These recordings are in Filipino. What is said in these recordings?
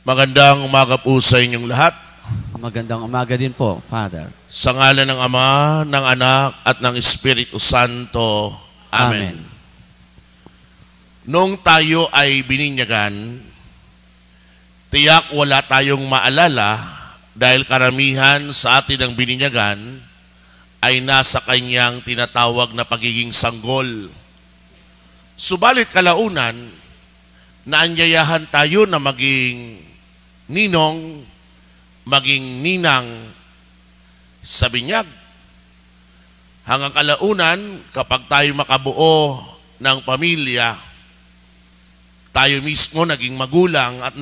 Magandang umaga po sa inyong lahat. Magandang umaga din po, Father. Sa ngalan ng Ama, ng Anak, at ng Espiritu Santo. Amen. Noong tayo ay bininyagan, tiyak wala tayong maalala dahil karamihan sa atin ang bininyagan ay nasa kanyang tinatawag na pagiging sanggol. Subalit kalaunan, naanyayahan tayo na maging ninong, maging ninang sa binyag. Hanggang kalaunan, kapag tayo makabuo ng pamilya, tayo mismo naging magulang at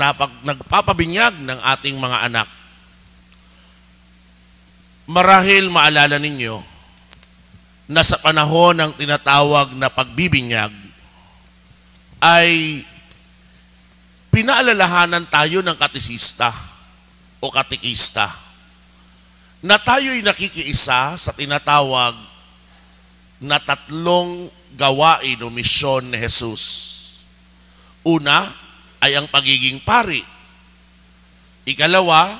nagpapabinyag ng ating mga anak. Marahil maalala ninyo na sa panahon ng tinatawag na pagbibinyag, ay pinaalalahanan tayo ng katisista o katikista na tayo'y nakikiisa sa tinatawag na tatlong gawain o misyon ni Jesus. Una ay ang pagiging pari. Ikalawa,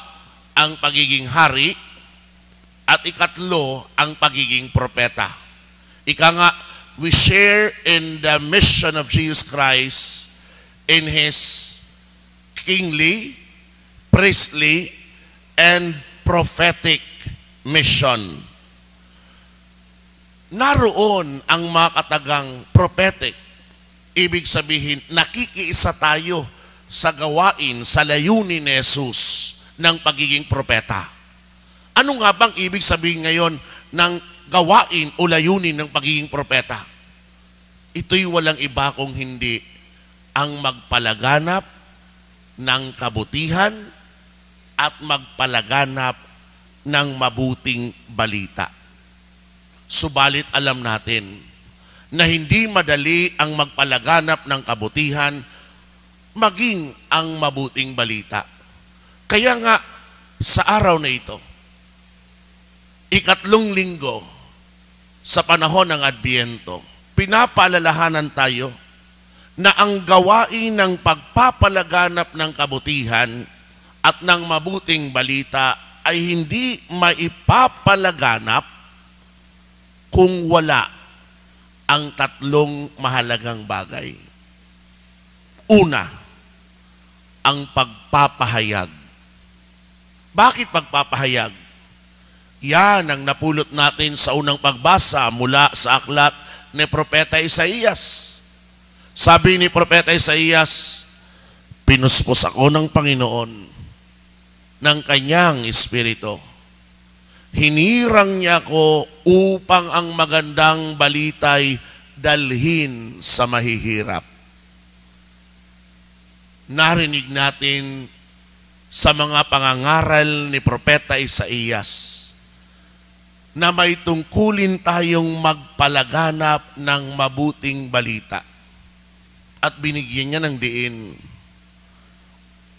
ang pagiging hari. At ikatlo, ang pagiging propeta. Ika nga, we share in the mission of Jesus Christ in His kingly, priestly, and prophetic mission. Naroon ang mga katagang prophetic. Ibig sabihin, nakikiisa tayo sa gawain, sa layunin ni Jesus ng pagiging propeta. Ano nga bang ibig sabihin ngayon ng gawain o layunin ng pagiging propeta? Ito'y walang iba kung hindi ang magpalaganap ng kabutihan at magpalaganap ng mabuting balita. Subalit alam natin na hindi madali ang magpalaganap ng kabutihan maging ang mabuting balita. Kaya nga sa araw na ito, ikatlong linggo sa panahon ng Adbyento, pinapaalalahanan tayo na ang gawain ng pagpapalaganap ng kabutihan at ng mabuting balita ay hindi maipapalaganap kung wala ang tatlong mahalagang bagay. Una, ang pagpapahayag. Bakit pagpapahayag? Yan ang napulot natin sa unang pagbasa mula sa aklat ni Propeta Isaías. Sabi ni Propeta Isaías, pinuspos ako ng Panginoon ng kanyang espiritu. Hinirang niya ko upang ang magandang balita'y dalhin sa mahihirap. Narinig natin sa mga pangangaral ni Propeta Isaías na may tungkulin tayong magpalaganap ng mabuting balita. At binigyan niya ng diin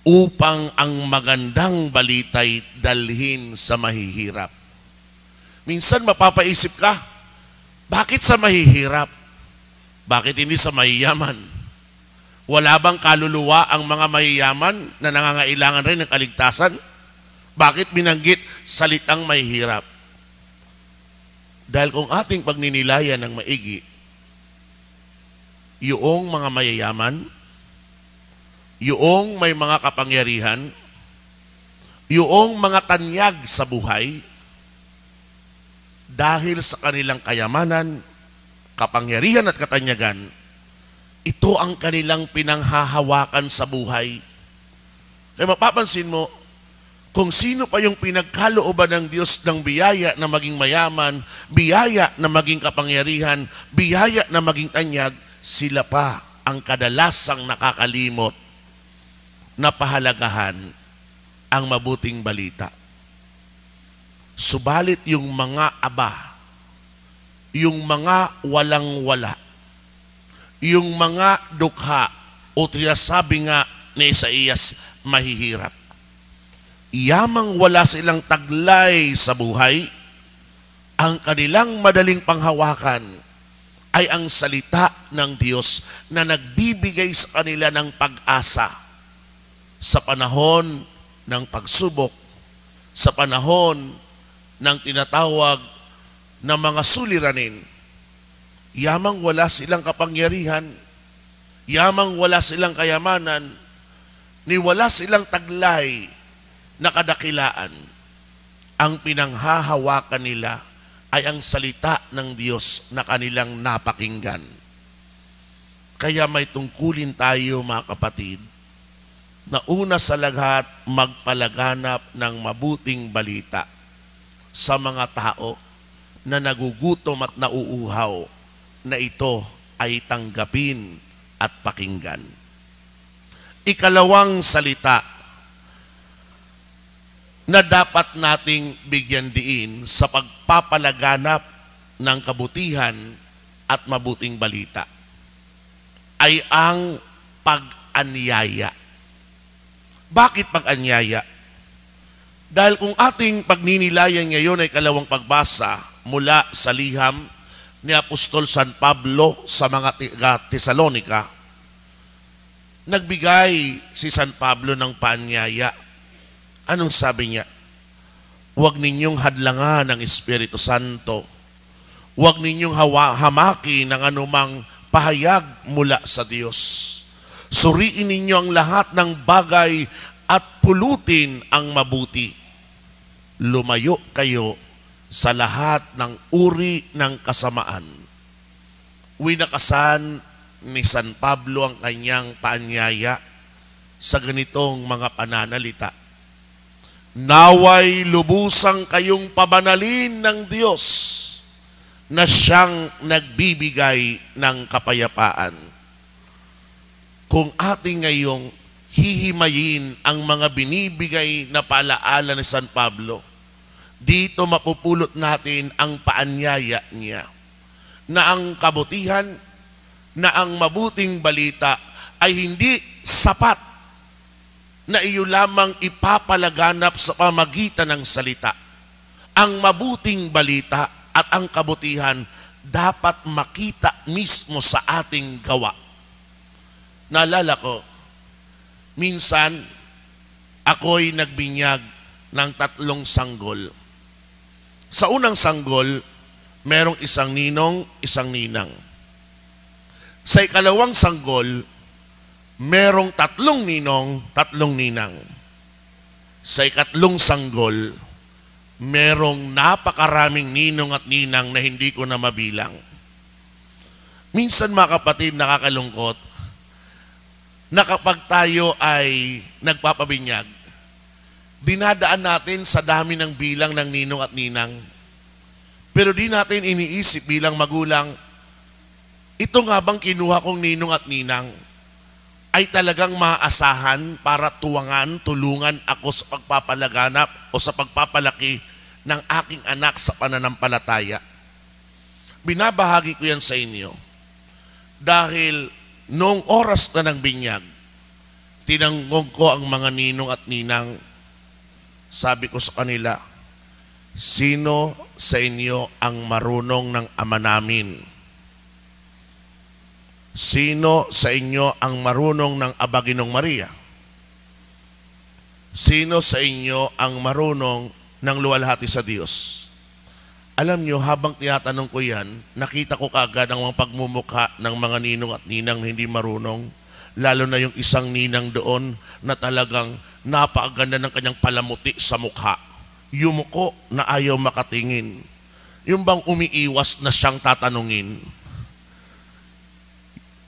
upang ang magandang balita'y dalhin sa mahihirap. Minsan mapapaisip ka, bakit sa mahihirap? Bakit hindi sa mayayaman? Wala bang kaluluwa ang mga mayayaman na nangangailangan rin ng kaligtasan? Bakit binanggit salitang mahihirap? Dahil kung ating pagninilayan ng maigi, yung mga mayayaman, yung may mga kapangyarihan, yung mga tanyag sa buhay, dahil sa kanilang kayamanan, kapangyarihan at katanyagan, ito ang kanilang pinanghahawakan sa buhay. Kaya mapapansin mo, kung sino pa yung pinagkalooban ng Diyos ng biyaya na maging mayaman, biyaya na maging kapangyarihan, biyaya na maging tanyag, sila pa ang kadalasang nakakalimot na pahalagahan ang mabuting balita. Subalit yung mga aba, yung mga walang-wala, yung mga dukha, o sabi nga ni Isaías, mahihirap. Yamang wala silang taglay sa buhay, ang kanilang madaling panghawakan ay ang salita ng Diyos na nagbibigay sa kanila ng pag-asa sa panahon ng pagsubok, sa panahon ng tinatawag na mga suliranin, yamang wala silang kapangyarihan, yamang wala silang kayamanan, ni wala silang taglay na kadakilaan, ang pinanghahawakan nila ay ang salita ng Diyos na kanilang napakinggan. Kaya may tungkulin tayo, mga kapatid, na una sa lahat magpalaganap ng mabuting balita sa mga tao na nagugutom at nauuhaw, na ito ay tanggapin at pakinggan. Ikalawang salita na dapat nating bigyan diin sa pagpapalaganap ng kabutihan at mabuting balita ay ang pag-anyaya. Bakit pag-anyaya? Dahil kung ating pagninilayan ngayon ay kalawang pagbasa mula sa liham ni Apostol San Pablo sa mga Tesalonika, nagbigay si San Pablo ng paanyaya. Anong sabi niya? Huwag ninyong hadlangan ng Espiritu Santo. Huwag ninyong hamaki ng anumang pahayag mula sa Diyos. Suriin ninyo ang lahat ng bagay at pulutin ang mabuti. Lumayo kayo sa lahat ng uri ng kasamaan. Winakasan ni San Pablo ang kanyang paanyaya sa ganitong mga pananalita. Naway lubusang kayong pabanalin ng Diyos na siyang nagbibigay ng kapayapaan. Kung ating ngayong hihimayin ang mga binibigay na paalaala ni San Pablo, dito mapupulot natin ang paanyaya niya na ang kabutihan, na ang mabuting balita ay hindi sapat na iyo lamang ipapalaganap sa pamagitan ng salita. Ang mabuting balita at ang kabutihan dapat makita mismo sa ating gawa. Naalala ko, minsan ako'y nagbinyag ng 3 sanggol. Sa unang sanggol, merong isang ninong, isang ninang. Sa ikalawang sanggol, merong 3 ninong, 3 ninang. Sa ikatlong sanggol, merong napakaraming ninong at ninang na hindi ko na mabilang. Minsan, mga kapatid, nakakalungkot na kapag tayo ay nagpapabinyag, dinadaan natin sa dami ng bilang ng ninong at ninang. Pero di natin iniisip bilang magulang, ito nga bang kinuha kong ninong at ninang ay talagang maaasahan para tuwangan, tulungan ako sa pagpapalaganap o sa pagpapalaki ng aking anak sa pananampalataya. Binabahagi ko yan sa inyo dahil noong oras na ng binyag, tinanggong ko ang mga ninong at ninang. Sabi ko sa kanila, sino sa inyo ang marunong ng ama namin? Sino sa inyo ang marunong ng Abaginong Maria? Sino sa inyo ang marunong ng luwalhati sa Diyos? Alam nyo, habang tinatanong ko yan, nakita ko kaagad ang mga pagmumukha ng mga ninong at ninang na hindi marunong. Lalo na yung isang ninang doon na talagang napakaganda ng kanyang palamuti sa mukha. Yumuko na ayaw makatingin. Yung bang umiiwas na siyang tatanungin.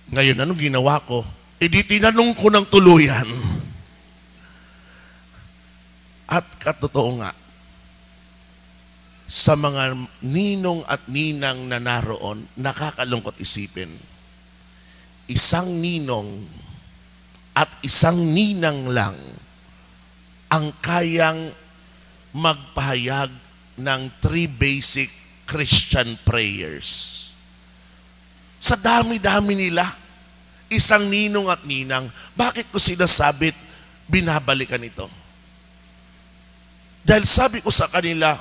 Ngayon, anong ginawa ko? E di tinanong ko ng tuluyan. At katotoo nga, sa mga ninong at ninang na naroon, nakakalungkot isipin. Isang ninong at isang ninang lang ang kayang magpahayag ng 3 basic Christian prayers. Sa dami-dami nila, isang ninong at ninang, bakit ko sinasabit binabalikan ito? Dahil sabi ko sa kanila,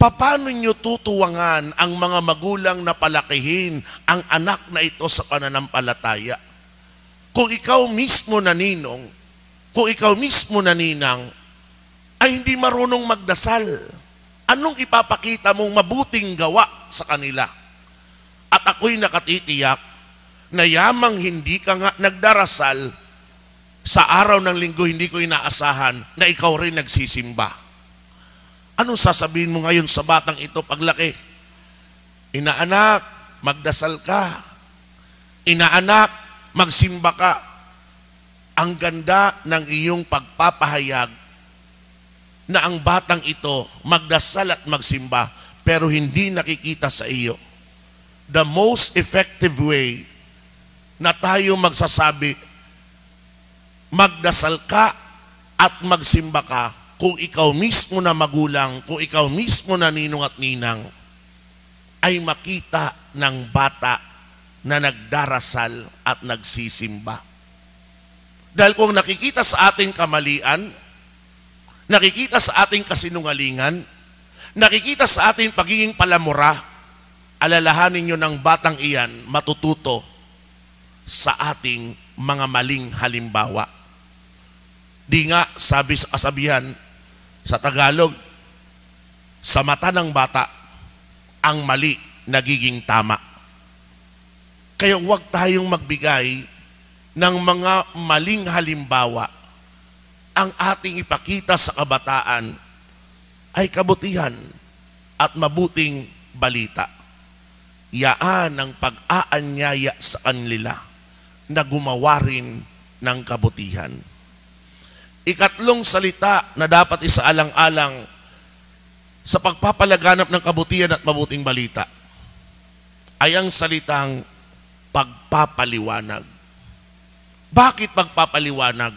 paano nyo tutuwangan ang mga magulang na palakihin ang anak na ito sa pananampalataya? Kung ikaw mismo na ninong, kung ikaw mismo na ninang ay hindi marunong magdasal? Anong ipapakita mong mabuting gawa sa kanila? At ako'y nakatitiyak na yamang hindi ka nga nagdarasal, sa araw ng linggo hindi ko inaasahan na ikaw rin nagsisimba. Anong sasabihin mo ngayon sa batang ito paglaki? Inaanak, magdasal ka. Inaanak, magsimba ka. Ang ganda ng iyong pagpapahayag na ang batang ito magdasal at magsimba pero hindi nakikita sa iyo. The most effective way na tayo magsasabi, magdasal ka at magsimba ka, kung ikaw mismo na magulang, kung ikaw mismo na ninong at ninang, ay makita ng bata na nagdarasal at nagsisimba. Dahil kung nakikita sa ating kamalian, nakikita sa ating kasinungalingan, nakikita sa ating pagiging palamura, alalahanin nyo ng batang iyan matututo sa ating mga maling halimbawa. Di nga, sabi sa kasabihan sa Tagalog, sa mata ng bata, ang mali nagiging tama. Kaya huwag tayong magbigay ng mga maling halimbawa. Ang ating ipakita sa kabataan ay kabutihan at mabuting balita. Yaan ang pag-aanyaya sa kanila na gumawa rin ng kabutihan. Ikatlong salita na dapat isaalang-alang sa pagpapalaganap ng kabutihan at mabuting balita ay ang salitang pagpapaliwanag. Bakit pagpapaliwanag?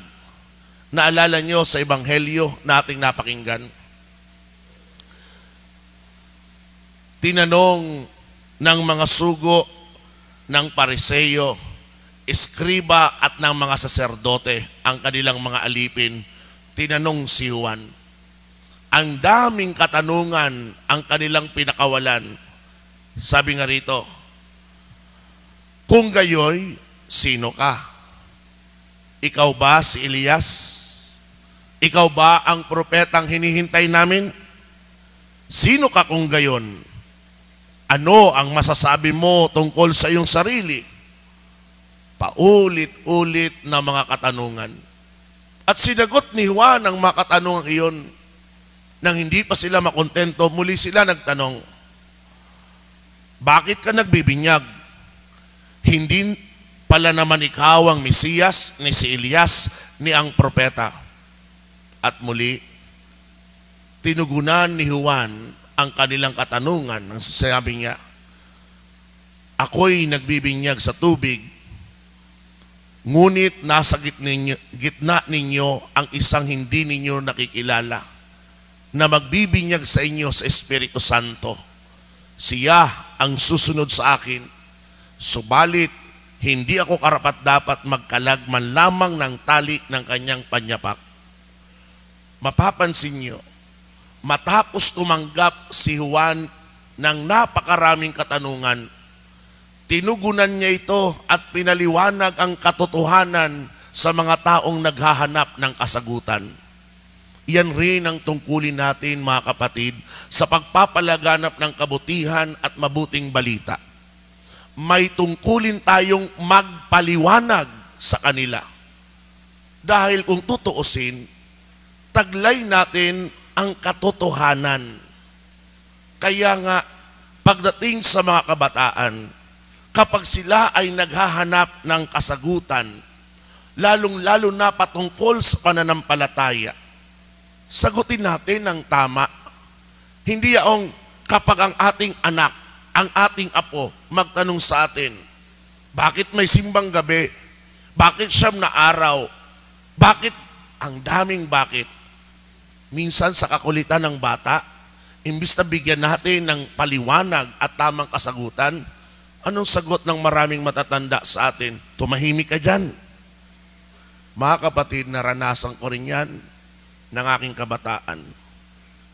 Naalala nyo sa ebanghelyo na ating napakinggan? Tinanong ng mga sugo ng Pariseyo, eskriba at ng mga saserdote ang kanilang mga alipin, tinanong si Juan. Ang daming katanungan ang kanilang pinakawalan. Sabi nga rito, kung gayoy, sino ka? Ikaw ba si Elias? Ikaw ba ang propetang hinihintay namin? Sino ka kung gayon? Ano ang masasabi mo tungkol sa iyong sarili? Paulit-ulit na mga katanungan. At sinagot ni Juan ang mga katanungan iyon. Nang hindi pa sila makontento, muli sila nagtanong, bakit ka nagbibinyag? Hindi pala naman ikaw ang Mesiyas, ni si Elias, ni ang propeta. At muli, tinugunan ni Juan ang kanilang katanungan nang sasabi niya, ako'y nagbibinyag sa tubig, ngunit nasa gitna ninyo ang isang hindi ninyo nakikilala na magbibinyag sa inyo sa Espiritu Santo. Siya ang susunod sa akin, subalit hindi ako karapat-dapat magkalag man lamang ng tali ng kanyang panyapak. Mapapansin nyo, matapos tumanggap si Juan ng napakaraming katanungan, tinugunan niya ito at pinaliwanag ang katotohanan sa mga taong naghahanap ng kasagutan. Yan rin ang tungkulin natin, mga kapatid, sa pagpapalaganap ng kabutihan at mabuting balita. May tungkulin tayong magpaliwanag sa kanila. Dahil kung tutuusin, taglay natin ang katotohanan. Kaya nga, pagdating sa mga kabataan, kapag sila ay naghahanap ng kasagutan, lalong-lalo na patungkol sa pananampalataya, sagutin natin ng tama. Hindi yaong kapag ang ating anak, ang ating apo, magtanong sa atin, bakit may simbang gabi? Bakit siyam na araw? Bakit? Ang daming bakit. Minsan sa kakulitan ng bata, imbis na bigyan natin ng paliwanag at tamang kasagutan, anong sagot ng maraming matatanda sa atin? Tumahimik ka dyan. Mga kapatid, naranasan ko rin yan ng aking kabataan.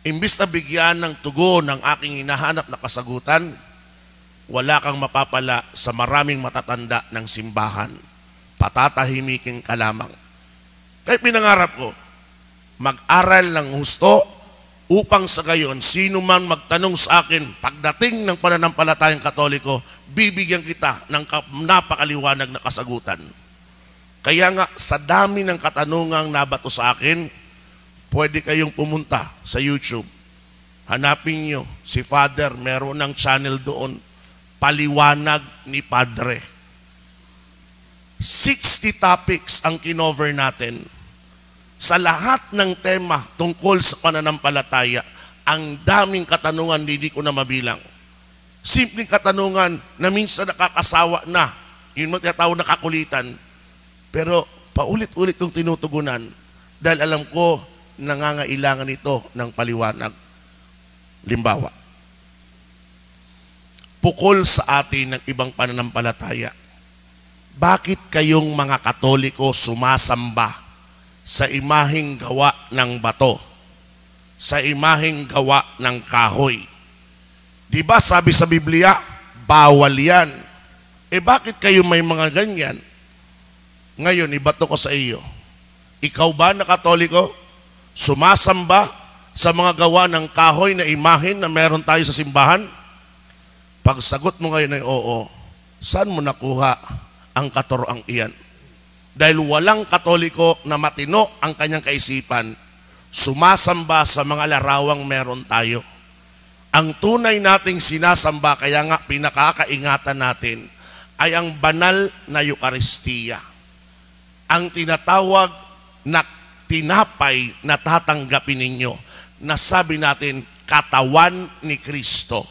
Imbis na bigyan ng tugon ng aking hinahanap na kasagutan, wala kang mapapala sa maraming matatanda ng simbahan. Patatahimikin ka lamang. Kaya pinangarap ko, mag-aral ng husto upang sa gayon, sino man magtanong sa akin pagdating ng pananampalatayang Katoliko, bibigyan kita ng napakaliwanag na kasagutan. Kaya nga, sa dami ng katanungang nabato sa akin, pwede kayong pumunta sa YouTube. Hanapin nyo si Father, meron ng channel doon, Paliwanag ni Padre. 60 topics ang kinover natin. Sa lahat ng tema tungkol sa pananampalataya, ang daming katanungan hindi ko na mabilang. Simpleng katanungan na minsan nakakasawa na, yun mo tinatawag na kakulitan, pero paulit-ulit kong tinutugunan dahil alam ko nangangailangan ito ng paliwanag. Limbawa, pukol sa atin ng ibang pananampalataya. Bakit kayong mga Katoliko sumasamba sa imaheng gawa ng bato, sa imaheng gawa ng kahoy? Di ba sabi sa Biblia, bawal yan. Bakit kayo may mga ganyan? Ngayon, ibato ko sa iyo. Ikaw ba na Katoliko, sumasamba sa mga gawa ng kahoy na imahen na meron tayo sa simbahan? Pag sagot mo ngayon ay oo, saan mo nakuha ang katuroang iyan? Dahil walang Katoliko na matino ang kanyang kaisipan, sumasamba sa mga larawang meron tayo. Ang tunay nating sinasamba, kaya nga pinakakaingatan natin, ay ang banal na Eukaristiya. Ang tinatawag na tinapay na tatanggapin ninyo, na sabi natin, katawan ni Kristo.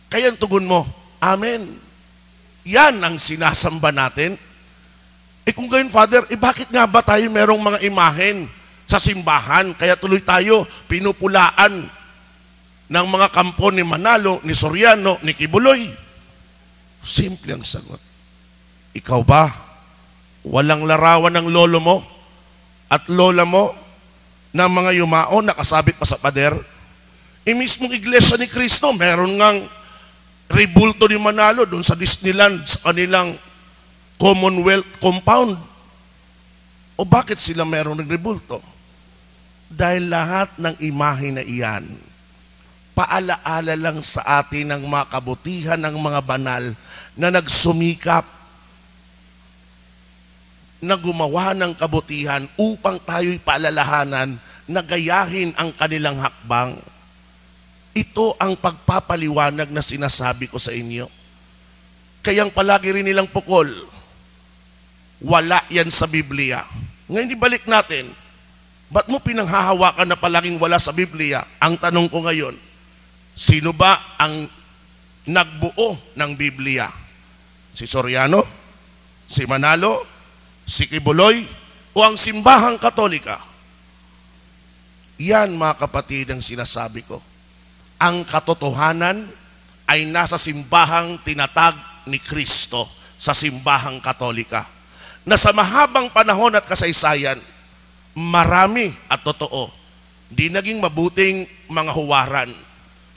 Kaya ang tugon mo, Amen. Yan ang sinasamba natin. Kung gayon, Father, bakit nga ba tayo merong mga imahen sa simbahan? Kaya tuloy tayo pinupulaan ng mga kampo ni Manalo, ni Soriano, ni Kibuloy. Simple ang sagot. Ikaw ba, walang larawan ng lolo mo at lola mo ng mga yumao nakasabit pa sa pader? Mismong iglesia ni Kristo, meron ngang rebulto ni Manalo doon sa Disneyland, sa kanilang Commonwealth compound. O bakit sila meron ng rebulto? Dahil lahat ng imahe na iyan, paalaala lang sa atin ng mga kabutihan ng mga banal na nagsumikap na gumawa ng kabutihan upang tayo'y paalalahanan na gayahin ang kanilang hakbang. Ito ang pagpapaliwanag na sinasabi ko sa inyo. Kayang palagi rin nilang pukol, wala yan sa Biblia. Ngayon ibalik natin, ba't mo pinanghahawakan na palaging wala sa Biblia? Ang tanong ko ngayon, sino ba ang nagbuo ng Biblia? Si Soriano? Si Manalo? Si Kibuloy? O ang simbahang Katolika? Yan mga kapatid ang sinasabi ko. Ang katotohanan ay nasa simbahang tinatag ni Kristo, sa simbahang Katolika, na sa mahabang panahon at kasaysayan, marami at totoo, di naging mabuting mga huwaran.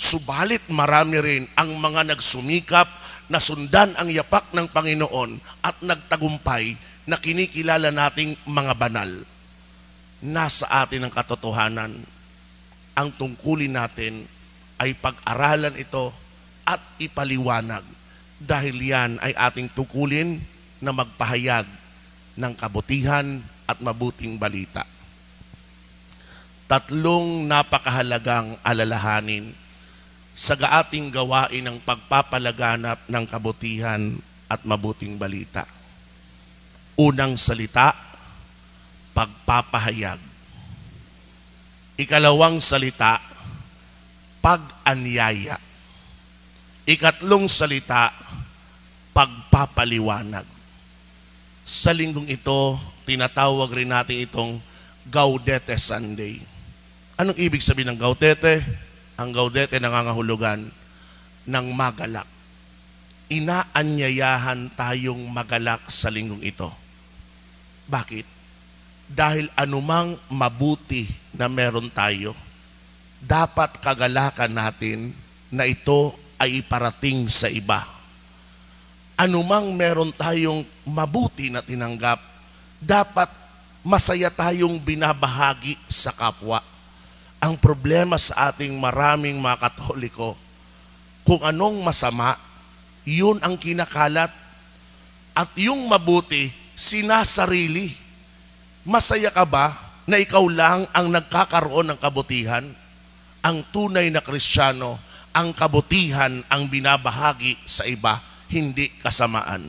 Subalit marami rin ang mga nagsumikap na sundan ang yapak ng Panginoon at nagtagumpay na kinikilala nating mga banal. Nasa atin ang katotohanan. Ang tungkulin natin ay pag-aralan ito at ipaliwanag, dahil yan ay ating tungkulin na magpahayag ng kabutihan at mabuting balita. Tatlong napakahalagang alalahanin sa ating gawain ng pagpapalaganap ng kabutihan at mabuting balita. Unang salita, pagpapahayag. Ikalawang salita, pag-anyaya. Ikatlong salita, pagpapaliwanag. Sa linggong ito, tinatawag rin natin itong Gaudete Sunday. Anong ibig sabihin ng Gaudete? Ang Gaudete nangangahulugan ng magalak. Inaanyayahan tayong magalak sa linggong ito. Bakit? Dahil anumang mabuti na meron tayo, dapat kagalakan natin na ito ay iparating sa iba. Anumang meron tayong mabuti na tinanggap, dapat masaya tayong binabahagi sa kapwa. Ang problema sa ating maraming mga Katoliko, kung anong masama, yun ang kinakalat. At yung mabuti, sinasarili. Masaya ka ba na ikaw lang ang nagkakaroon ng kabutihan? Ang tunay na Kristiyano, ang kabutihan ang binabahagi sa iba, hindi kasamaan.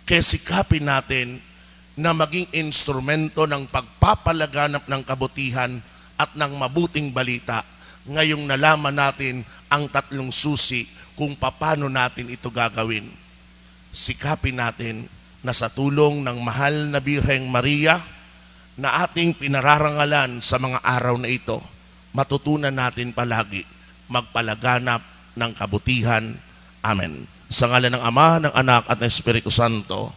Kaya sikapin natin na maging instrumento ng pagpapalaganap ng kabutihan at ng mabuting balita. Ngayong nalaman natin ang tatlong susi kung paano natin ito gagawin. Sikapin natin na sa tulong ng mahal na Birheng Maria na ating pinararangalan sa mga araw na ito, matutunan natin palagi magpalaganap ng kabutihan. Amen. Sa ngalan ng Ama, ng Anak at ng Espiritu Santo.